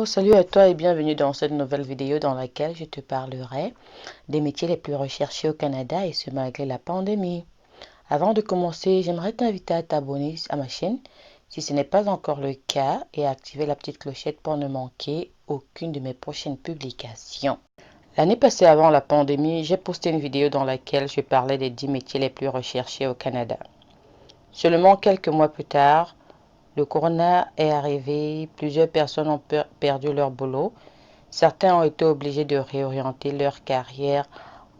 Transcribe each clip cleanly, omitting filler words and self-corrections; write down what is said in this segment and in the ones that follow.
Salut à toi et bienvenue dans cette nouvelle vidéo dans laquelle je te parlerai des métiers les plus recherchés au Canada et ce malgré la pandémie. Avant de commencer, j'aimerais t'inviter à t'abonner à ma chaîne si ce n'est pas encore le cas et à activer la petite clochette pour ne manquer aucune de mes prochaines publications. L'année passée avant la pandémie, j'ai posté une vidéo dans laquelle je parlais des 10 métiers les plus recherchés au Canada. Seulement quelques mois plus tard, le corona est arrivé, plusieurs personnes ont perdu leur boulot. Certains ont été obligés de réorienter leur carrière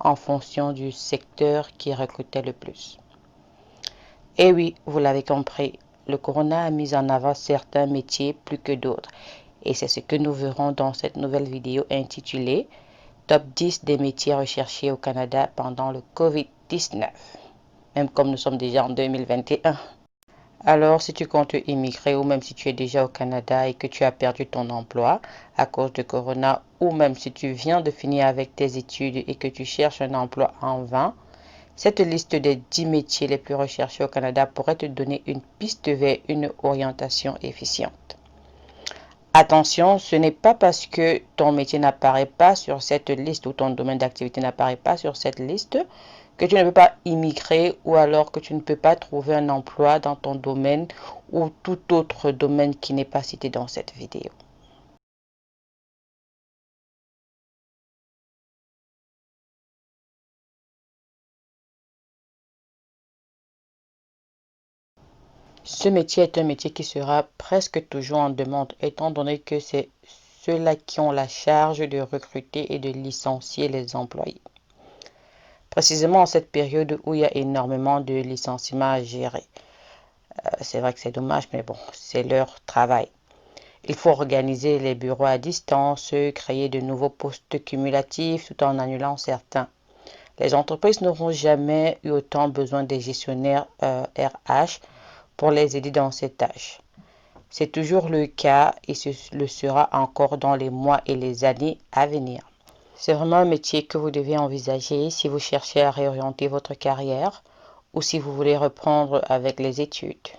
en fonction du secteur qui recrutait le plus. Et oui, vous l'avez compris, le corona a mis en avant certains métiers plus que d'autres. Et c'est ce que nous verrons dans cette nouvelle vidéo intitulée Top 10 des métiers recherchés au Canada pendant le COVID-19. Même comme nous sommes déjà en 2021. Alors, si tu comptes immigrer ou même si tu es déjà au Canada et que tu as perdu ton emploi à cause de Corona ou même si tu viens de finir avec tes études et que tu cherches un emploi en vain, cette liste des 10 métiers les plus recherchés au Canada pourrait te donner une piste vers une orientation efficiente. Attention, ce n'est pas parce que ton métier n'apparaît pas sur cette liste ou ton domaine d'activité n'apparaît pas sur cette liste que tu ne peux pas immigrer ou alors que tu ne peux pas trouver un emploi dans ton domaine ou tout autre domaine qui n'est pas cité dans cette vidéo. Ce métier est un métier qui sera presque toujours en demande étant donné que c'est ceux-là qui ont la charge de recruter et de licencier les employés. Précisément en cette période où il y a énormément de licenciements à gérer. C'est vrai que c'est dommage, mais bon, c'est leur travail. Il faut organiser les bureaux à distance, créer de nouveaux postes cumulatifs tout en annulant certains. Les entreprises n'auront jamais eu autant besoin des gestionnaires RH pour les aider dans ces tâches. C'est toujours le cas et ce le sera encore dans les mois et les années à venir. C'est vraiment un métier que vous devez envisager si vous cherchez à réorienter votre carrière ou si vous voulez reprendre avec les études.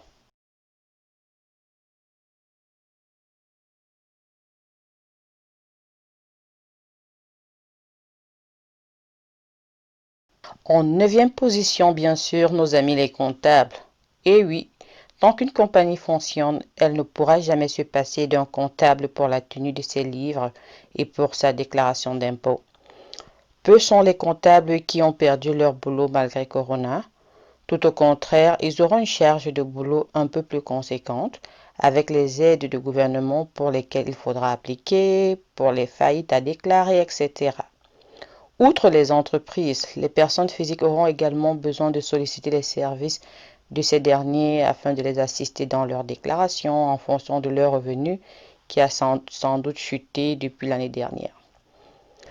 En neuvième position, bien sûr, nos amis les comptables. Et oui, tant qu'une compagnie fonctionne, elle ne pourra jamais se passer d'un comptable pour la tenue de ses livres et pour sa déclaration d'impôt. Peu sont les comptables qui ont perdu leur boulot malgré Corona. Tout au contraire, ils auront une charge de boulot un peu plus conséquente avec les aides du gouvernement pour lesquelles il faudra appliquer, pour les faillites à déclarer, etc. Outre les entreprises, les personnes physiques auront également besoin de solliciter les services de ces derniers afin de les assister dans leur déclaration en fonction de leurs revenus qui a sans doute chuté depuis l'année dernière.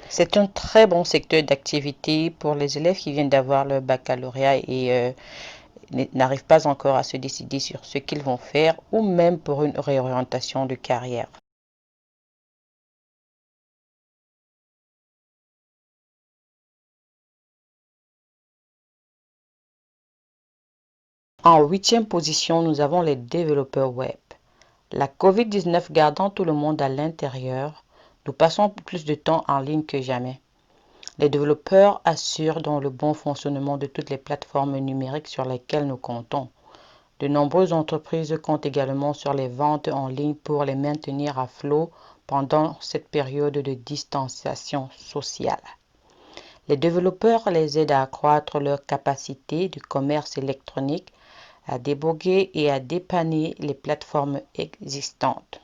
C'est un très bon secteur d'activité pour les élèves qui viennent d'avoir leur baccalauréat et n'arrivent pas encore à se décider sur ce qu'ils vont faire ou même pour une réorientation de carrière. En huitième position, nous avons les développeurs web. La COVID-19 gardant tout le monde à l'intérieur, nous passons plus de temps en ligne que jamais. Les développeurs assurent donc le bon fonctionnement de toutes les plateformes numériques sur lesquelles nous comptons. De nombreuses entreprises comptent également sur les ventes en ligne pour les maintenir à flot pendant cette période de distanciation sociale. Les développeurs les aident à accroître leur capacité de commerce électronique, à déboguer et à dépanner les plateformes existantes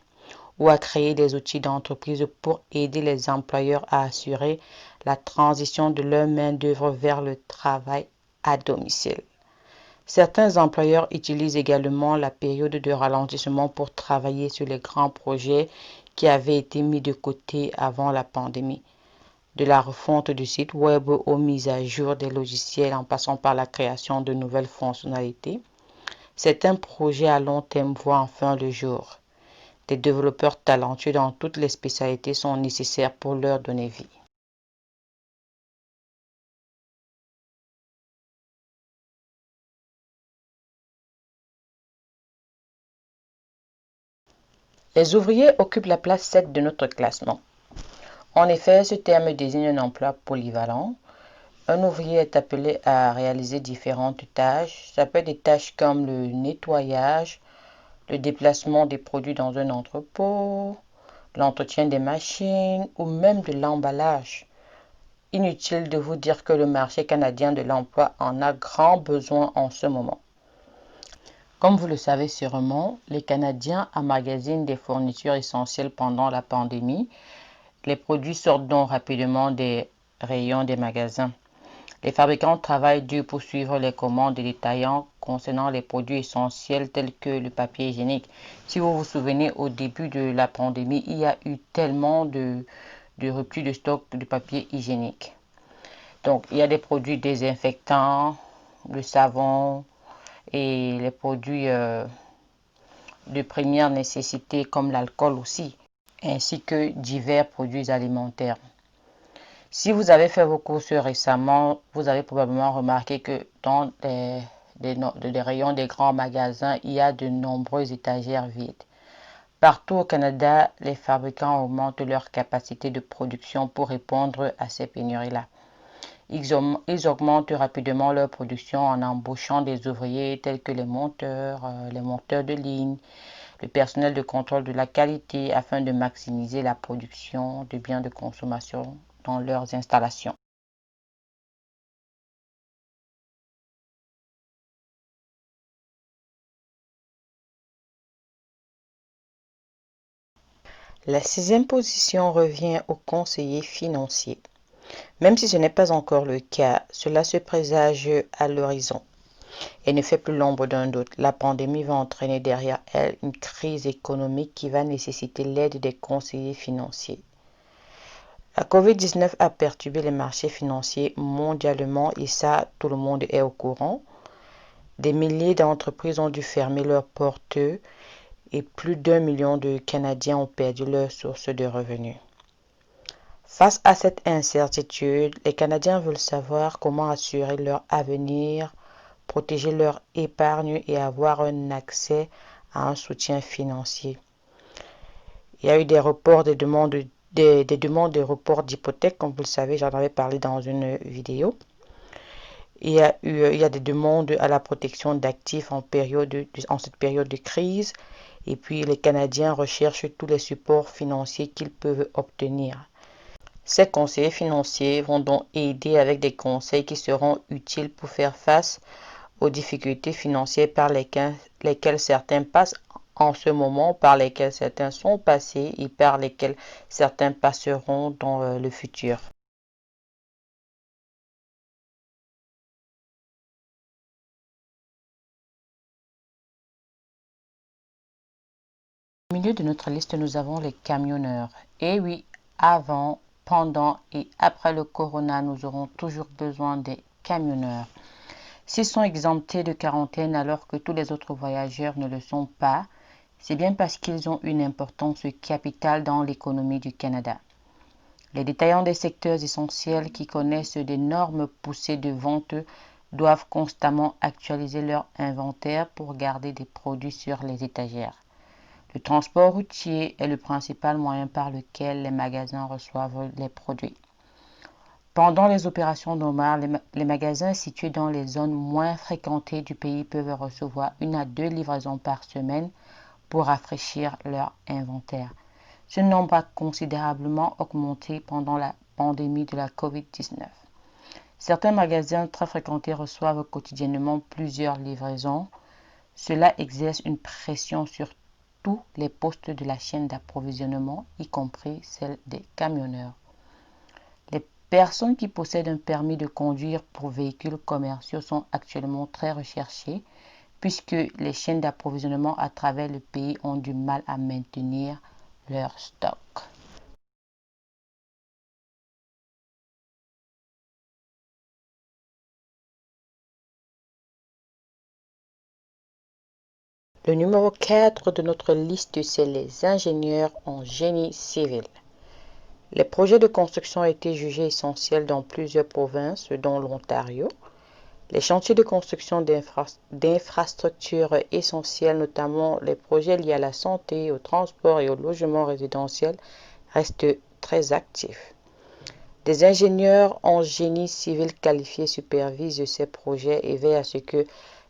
ou à créer des outils d'entreprise pour aider les employeurs à assurer la transition de leur main-d'œuvre vers le travail à domicile. Certains employeurs utilisent également la période de ralentissement pour travailler sur les grands projets qui avaient été mis de côté avant la pandémie. De la refonte du site web aux mises à jour des logiciels en passant par la création de nouvelles fonctionnalités, certains projets à long terme voient enfin le jour. Des développeurs talentueux dans toutes les spécialités sont nécessaires pour leur donner vie. Les ouvriers occupent la place 7 de notre classement. En effet, ce terme désigne un emploi polyvalent. Un ouvrier est appelé à réaliser différentes tâches. Ça peut être des tâches comme le nettoyage, le déplacement des produits dans un entrepôt, l'entretien des machines ou même de l'emballage. Inutile de vous dire que le marché canadien de l'emploi en a grand besoin en ce moment. Comme vous le savez sûrement, les Canadiens emmagasinent des fournitures essentielles pendant la pandémie. Les produits sortent donc rapidement des rayons des magasins. Les fabricants travaillent dur pour suivre les commandes des détaillants concernant les produits essentiels tels que le papier hygiénique. Si vous vous souvenez, au début de la pandémie, il y a eu tellement de rupture de stock de papier hygiénique. Donc, il y a des produits désinfectants, le savon et les produits de première nécessité comme l'alcool aussi, ainsi que divers produits alimentaires. Si vous avez fait vos courses récemment, vous avez probablement remarqué que dans les rayons des grands magasins, il y a de nombreuses étagères vides. Partout au Canada, les fabricants augmentent leur capacité de production pour répondre à ces pénuries-là. Ils augmentent rapidement leur production en embauchant des ouvriers tels que les monteurs de ligne, le personnel de contrôle de la qualité afin de maximiser la production de biens de consommation dans leurs installations. La sixième position revient aux conseillers financiers. Même si ce n'est pas encore le cas, cela se présage à l'horizon et ne fait plus l'ombre d'un doute. La pandémie va entraîner derrière elle une crise économique qui va nécessiter l'aide des conseillers financiers. La COVID-19 a perturbé les marchés financiers mondialement et ça, tout le monde est au courant. Des milliers d'entreprises ont dû fermer leurs portes et plus d'1 million de Canadiens ont perdu leur source de revenus. Face à cette incertitude, les Canadiens veulent savoir comment assurer leur avenir, protéger leur épargne et avoir un accès à un soutien financier. Il y a eu des reports des demandes de report d'hypothèque, comme vous le savez, j'en avais parlé dans une vidéo. Il y a des demandes à la protection d'actifs en cette période de crise. Et puis les Canadiens recherchent tous les supports financiers qu'ils peuvent obtenir. Ces conseillers financiers vont donc aider avec des conseils qui seront utiles pour faire face aux difficultés financières par lesquelles certains passent en ce moment, par lesquelles certains sont passés et par lesquelles certains passeront dans le futur. Au milieu de notre liste, nous avons les camionneurs. Et oui, avant, pendant et après le corona, nous aurons toujours besoin des camionneurs. S'ils sont exemptés de quarantaine alors que tous les autres voyageurs ne le sont pas, c'est bien parce qu'ils ont une importance capitale dans l'économie du Canada. Les détaillants des secteurs essentiels qui connaissent d'énormes poussées de vente doivent constamment actualiser leur inventaire pour garder des produits sur les étagères. Le transport routier est le principal moyen par lequel les magasins reçoivent les produits. Pendant les opérations normales, les magasins situés dans les zones moins fréquentées du pays peuvent recevoir 1 à 2 livraisons par semaine pour rafraîchir leur inventaire. Ce nombre a considérablement augmenté pendant la pandémie de la COVID-19. Certains magasins très fréquentés reçoivent quotidiennement plusieurs livraisons. Cela exerce une pression sur tous les postes de la chaîne d'approvisionnement, y compris celle des camionneurs. Les personnes qui possèdent un permis de conduire pour véhicules commerciaux sont actuellement très recherchées puisque les chaînes d'approvisionnement à travers le pays ont du mal à maintenir leur stock. Le numéro 4 de notre liste, c'est les ingénieurs en génie civil. Les projets de construction ont été jugés essentiels dans plusieurs provinces, dont l'Ontario. Les chantiers de construction d'infrastructures essentielles, notamment les projets liés à la santé, au transport et au logement résidentiel, restent très actifs. Des ingénieurs en génie civil qualifiés supervisent ces projets et veillent à ce que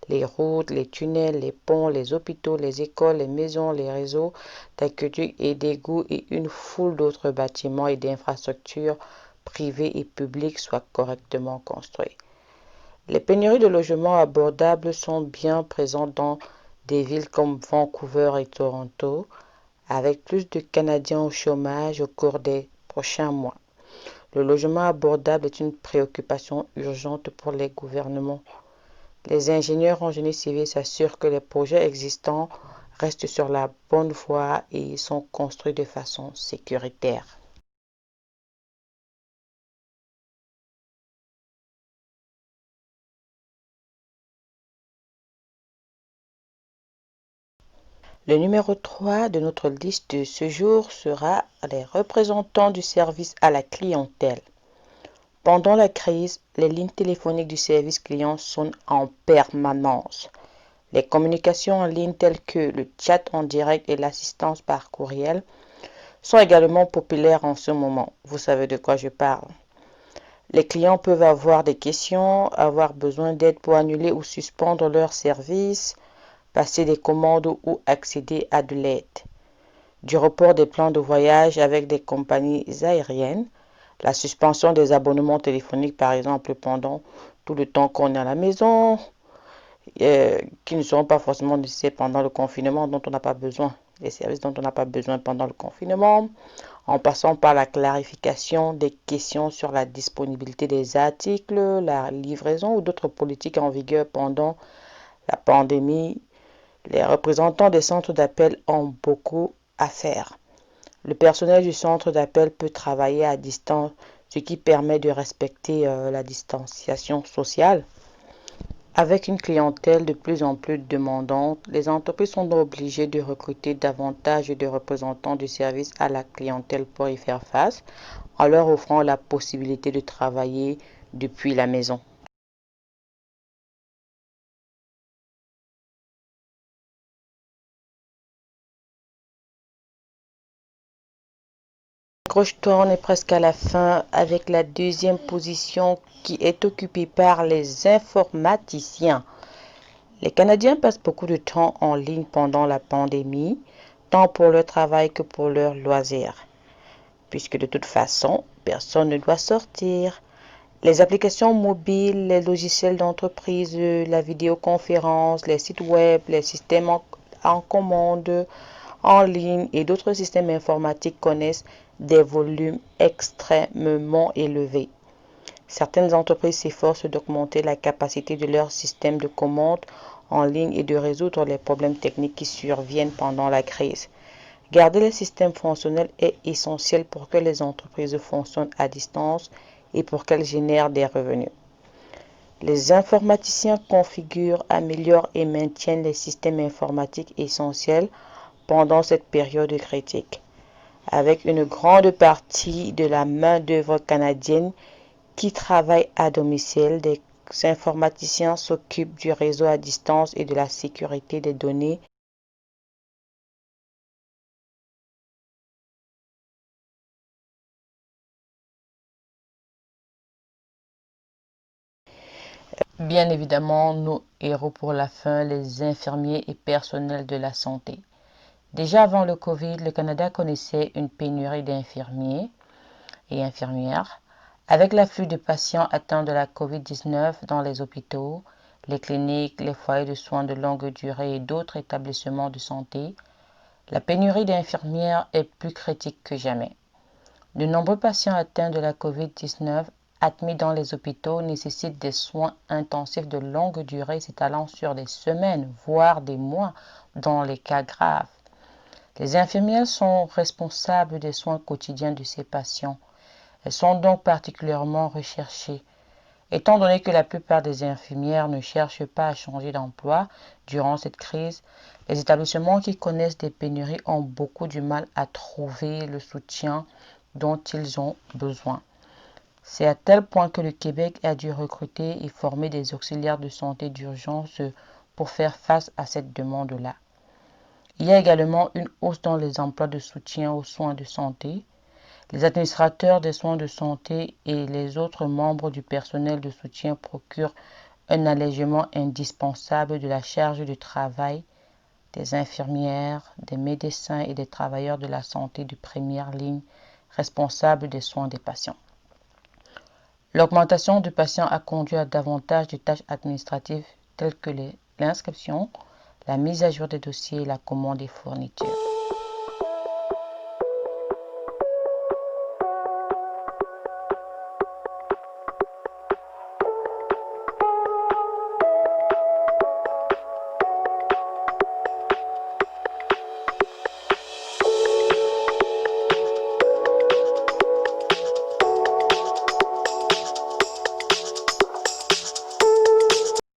les routes, les tunnels, les ponts, les hôpitaux, les écoles, les maisons, les réseaux d'aqueduc et d'égouts et une foule d'autres bâtiments et d'infrastructures privées et publiques soient correctement construits. Les pénuries de logements abordables sont bien présentes dans des villes comme Vancouver et Toronto, avec plus de Canadiens au chômage au cours des prochains mois. Le logement abordable est une préoccupation urgente pour les gouvernements. Les ingénieurs en génie civil s'assurent que les projets existants restent sur la bonne voie et sont construits de façon sécuritaire. Le numéro 3 de notre liste de ce jour sera les représentants du service à la clientèle. Pendant la crise, les lignes téléphoniques du service client sonnent en permanence. Les communications en ligne telles que le chat en direct et l'assistance par courriel sont également populaires en ce moment. Vous savez de quoi je parle. Les clients peuvent avoir des questions, avoir besoin d'aide pour annuler ou suspendre leur service, passer des commandes ou accéder à de l'aide. Du report des plans de voyage avec des compagnies aériennes, la suspension des abonnements téléphoniques par exemple pendant tout le temps qu'on est à la maison, qui ne seront pas forcément nécessaires pendant le confinement, dont on n'a pas besoin, des services dont on n'a pas besoin pendant le confinement, en passant par la clarification des questions sur la disponibilité des articles, la livraison ou d'autres politiques en vigueur pendant la pandémie. Les représentants des centres d'appel ont beaucoup à faire. Le personnel du centre d'appel peut travailler à distance, ce qui permet de respecter la distanciation sociale. Avec une clientèle de plus en plus demandante, les entreprises sont obligées de recruter davantage de représentants du service à la clientèle pour y faire face, en leur offrant la possibilité de travailler depuis la maison. Accroche-toi, on est presque à la fin avec la deuxième position qui est occupée par les informaticiens. Les Canadiens passent beaucoup de temps en ligne pendant la pandémie, tant pour leur travail que pour leurs loisirs, puisque de toute façon, personne ne doit sortir. Les applications mobiles, les logiciels d'entreprise, la vidéoconférence, les sites web, les systèmes en commande, en ligne et d'autres systèmes informatiques connaissent des volumes extrêmement élevés. Certaines entreprises s'efforcent d'augmenter la capacité de leur système de commande en ligne et de résoudre les problèmes techniques qui surviennent pendant la crise. Garder les systèmes fonctionnels est essentiel pour que les entreprises fonctionnent à distance et pour qu'elles génèrent des revenus. Les informaticiens configurent, améliorent et maintiennent les systèmes informatiques essentiels pendant cette période critique. Avec une grande partie de la main-d'œuvre canadienne qui travaille à domicile, des informaticiens s'occupent du réseau à distance et de la sécurité des données. Bien évidemment, nos héros pour la fin, les infirmiers et personnels de la santé. Déjà avant le Covid, le Canada connaissait une pénurie d'infirmiers et infirmières. Avec l'afflux de patients atteints de la COVID-19 dans les hôpitaux, les cliniques, les foyers de soins de longue durée et d'autres établissements de santé, la pénurie d'infirmières est plus critique que jamais. De nombreux patients atteints de la COVID-19 admis dans les hôpitaux nécessitent des soins intensifs de longue durée s'étalant sur des semaines, voire des mois, dans les cas graves. Les infirmières sont responsables des soins quotidiens de ces patients. Elles sont donc particulièrement recherchées. Étant donné que la plupart des infirmières ne cherchent pas à changer d'emploi durant cette crise, les établissements qui connaissent des pénuries ont beaucoup du mal à trouver le soutien dont ils ont besoin. C'est à tel point que le Québec a dû recruter et former des auxiliaires de santé d'urgence pour faire face à cette demande-là. Il y a également une hausse dans les emplois de soutien aux soins de santé. Les administrateurs des soins de santé et les autres membres du personnel de soutien procurent un allègement indispensable de la charge de travail des infirmières, des médecins et des travailleurs de la santé de première ligne responsables des soins des patients. L'augmentation de patients a conduit à davantage de tâches administratives telles que l'inscription, la mise à jour des dossiers et la commande des fournitures.